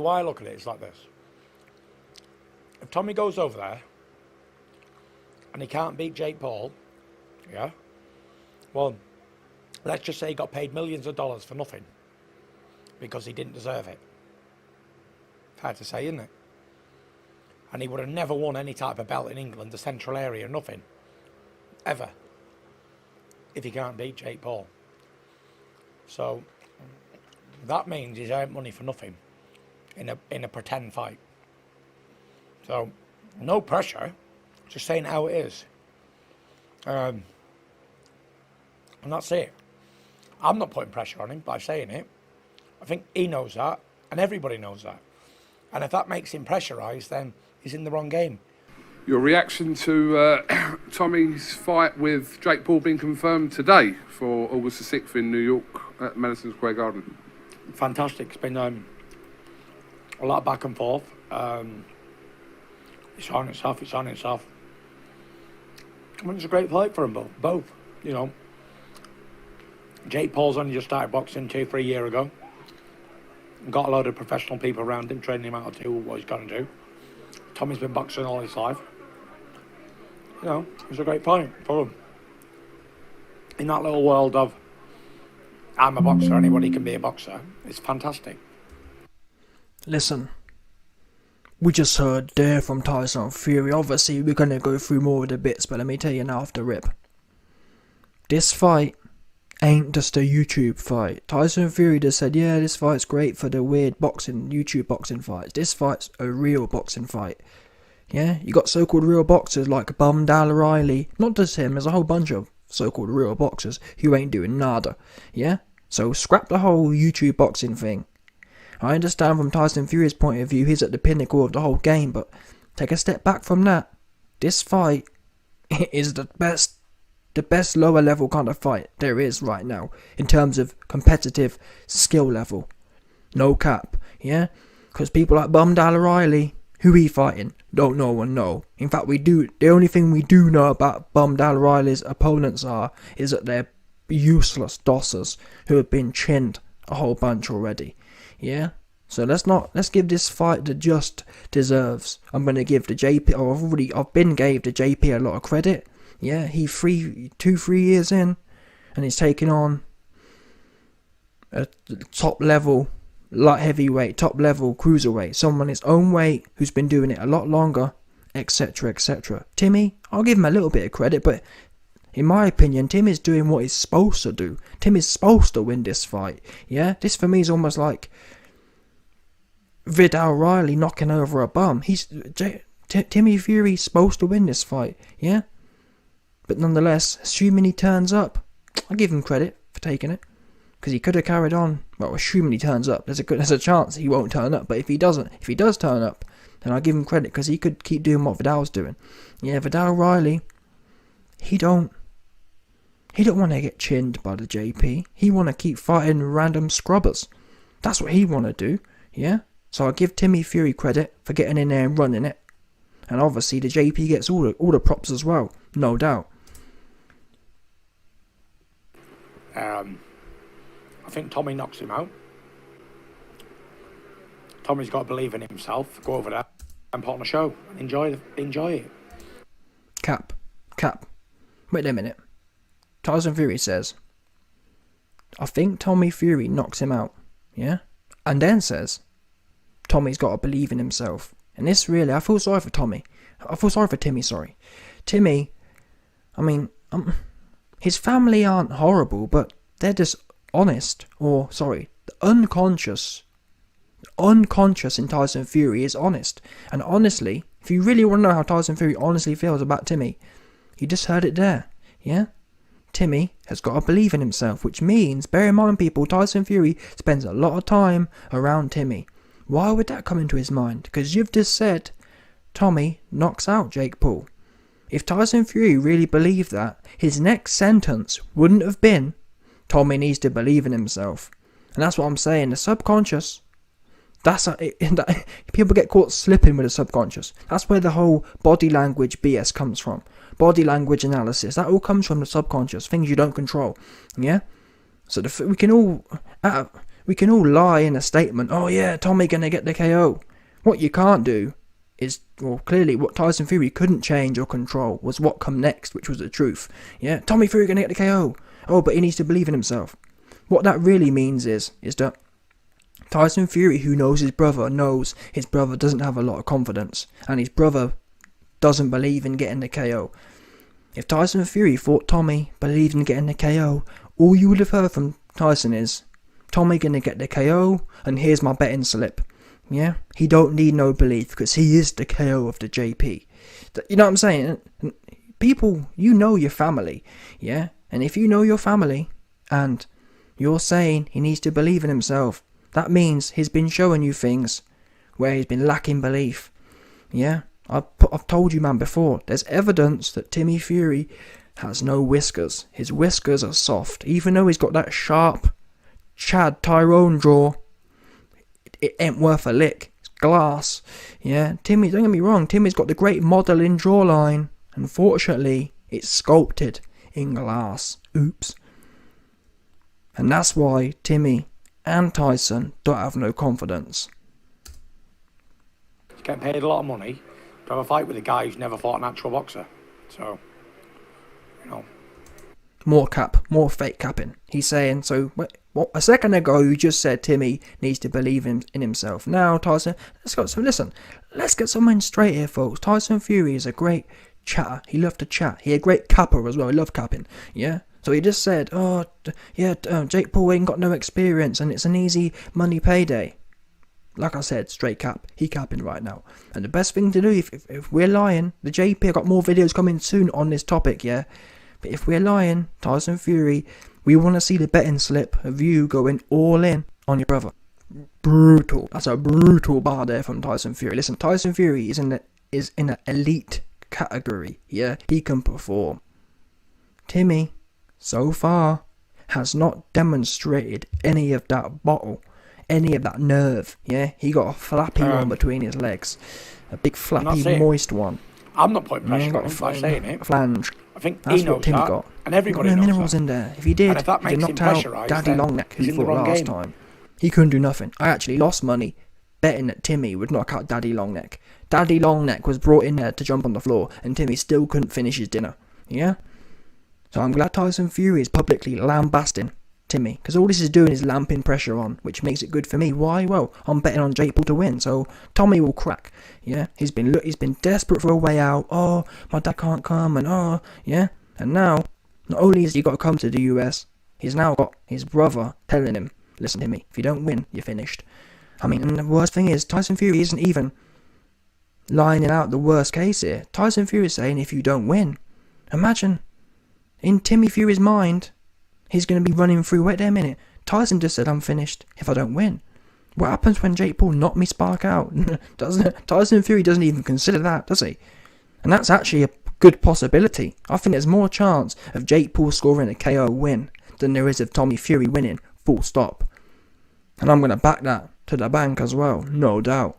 why I look at it is like this. If Tommy goes over there and he can't beat Jake Paul, yeah, well, let's just say he got paid millions of dollars for nothing because he didn't deserve it. Hard to say, isn't it? And he would have never won any type of belt in England, the central area, nothing. Ever. If he can't beat Jake Paul. So, that means he's earned money for nothing in a pretend fight. So, no pressure, just saying how it is. And that's it. I'm not putting pressure on him by saying it. I think he knows that, and everybody knows that. And if that makes him pressurised, then he's in the wrong game. Your reaction to Tommy's fight with Jake Paul being confirmed today for August the 6th in New York at Madison Square Garden? Fantastic. It's been a lot back and forth. It's on itself. I mean, it's a great fight for them both. You know, Jake Paul's only just started boxing 2-3 years ago. Got a load of professional people around him, training him how to do what he's got to do. Tommy's been boxing all his life. You know, it's a great fight for him. In that little world of, I'm a boxer, anybody can be a boxer, it's fantastic. Listen, we just heard there from Tyson Fury. Obviously, we're going to go through more of the bits, but let me tell you now off the rip. This fight ain't just a YouTube fight. Tyson Fury just said, yeah, this fight's great for the weird boxing, YouTube boxing fights. This fight's a real boxing fight. Yeah, you got so-called real boxers like Bum Dal O'Reilly. Not just him, there's a whole bunch of so-called real boxers who ain't doing nada. Yeah? So scrap the whole YouTube boxing thing. I understand from Tyson Fury's point of view, he's at the pinnacle of the whole game, but take a step back from that. This fight is the best lower level kind of fight there is right now in terms of competitive skill level. No cap, yeah? Because people like Bum Dal O'Reilly, who he fighting? Don't no one know. In fact, we do. The only thing we do know about Bum Dal O'Reilly's opponents is that they're useless dossers who have been chinned a whole bunch already. Yeah? So let's give this fight the just deserves. I'm gonna give the JP. I've been gave the JP a lot of credit. Yeah, he 2-3 years in, and he's taking on a top level light heavyweight, top level cruiserweight, someone his own weight who's been doing it a lot longer, etc, etc. Timmy, I'll give him a little bit of credit, but in my opinion, Timmy's doing what he's supposed to do. Timmy's supposed to win this fight. Yeah, this for me is almost like Vidal Riley knocking over a bum. Timmy Fury's supposed to win this fight. Yeah. But nonetheless, assuming he turns up, I give him credit for taking it, because he could have carried on. Well, assuming he turns up, there's a chance he won't turn up. But if he does turn up, then I give him credit because he could keep doing what Vidal's doing. Yeah, Vidal Riley, he don't want to get chinned by the JP. He want to keep fighting random scrubbers. That's what he want to do. Yeah. So I give Timmy Fury credit for getting in there and running it, and obviously the JP gets all the props as well, no doubt. I think Tommy knocks him out. Tommy's got to believe in himself. Go over there and put on a show and enjoy it. Cap. Wait a minute. Tyson Fury says, I think Tommy Fury knocks him out. Yeah? And then says, Tommy's got to believe in himself. And this really, I feel sorry for Tommy. I feel sorry for Timmy, sorry. Timmy, I mean, his family aren't horrible, but they're just honest, unconscious. Unconscious in Tyson Fury is honest. And honestly, if you really want to know how Tyson Fury honestly feels about Timmy, you just heard it there, yeah? Timmy has got to believe in himself, which means, bear in mind people, Tyson Fury spends a lot of time around Timmy. Why would that come into his mind? Because you've just said Tommy knocks out Jake Paul. If Tyson Fury really believed that, his next sentence wouldn't have been, Tommy needs to believe in himself. And that's what I'm saying, the subconscious, people get caught slipping with the subconscious. That's where the whole body language BS comes from. Body language analysis, that all comes from the subconscious, things you don't control. Yeah? So we can all, We can all lie in a statement, oh yeah, Tommy gonna get the KO. What you can't do is, well, clearly what Tyson Fury couldn't change or control was what come next, which was the truth. Yeah, Tommy Fury gonna get the KO. Oh, but he needs to believe in himself. What that really means is that Tyson Fury, who knows his brother doesn't have a lot of confidence, and his brother doesn't believe in getting the KO. If Tyson Fury thought Tommy believed in getting the KO, all you would have heard from Tyson is, Tommy gonna get the KO, and here's my betting slip. Yeah, he don't need no belief because he is the KO of the JP. You know what I'm saying? People, you know your family, yeah? And if you know your family and you're saying he needs to believe in himself, that means he's been showing you things where he's been lacking belief. Yeah, I've told you, man, before. There's evidence that Timmy Fury has no whiskers. His whiskers are soft, even though he's got that sharp Chad Tyrone jaw. It ain't worth a lick. It's glass. Yeah, Timmy, don't get me wrong, Timmy's got the great modelling jawline. Unfortunately, it's sculpted in glass. Oops. And that's why Timmy and Tyson don't have no confidence. He's getting paid a lot of money to have a fight with a guy who's never fought an actual boxer. So, you know. More fake capping. He's saying, so, what, a second ago you just said Timmy needs to believe in himself. Now, Tyson, let's get something straight here, folks. Tyson Fury is a great chatter. He loved to chat. He a great capper as well. He loved capping. Yeah? So he just said, Jake Paul ain't got no experience and it's an easy money payday. Like I said, straight cap. He capping right now. And the best thing to do, if we're lying, the JP, I've got more videos coming soon on this topic, yeah? But if we're lying, Tyson Fury, we want to see the betting slip of you going all in on your brother. Brutal. That's a brutal bar there from Tyson Fury. Listen, Tyson Fury is in an elite category. Yeah, he can perform. Timmy, so far, has not demonstrated any of that bottle, any of that nerve. Yeah, he got a flappy one between his legs, a big flappy moist one. I'm not putting pressure on him by saying it. Flange. I think that's he knows what Timmy that, got. and everybody knows minerals that. In there. If he did, if that he makes him knocked out Daddy then Longneck, he's who in the fought wrong last game. time. He couldn't do nothing. I actually lost money betting that Timmy would knock out Daddy Longneck. Daddy Longneck was brought in there to jump on the floor, and Timmy still couldn't finish his dinner. Yeah? So I'm glad Tyson Fury is publicly lambasting Timmy, because all this is doing is lamping pressure on, which makes it good for me. Why? Well, I'm betting on Jake Paul to win, so Tommy will crack. Yeah, he's been desperate for a way out. Oh, my dad can't come, and yeah. And now, not only has he got to come to the US, he's now got his brother telling him, listen, Timmy, if you don't win, you're finished. I mean, and the worst thing is, Tyson Fury isn't even lining out the worst case here. Tyson Fury is saying, if you don't win, imagine, in Timmy Fury's mind, he's going to be running through, wait there a minute, Tyson just said I'm finished if I don't win. What happens when Jake Paul knocked me spark out? Tyson Fury doesn't even consider that, does he? And that's actually a good possibility. I think there's more chance of Jake Paul scoring a KO win than there is of Tommy Fury winning, full stop. And I'm going to back that to the bank as well, no doubt.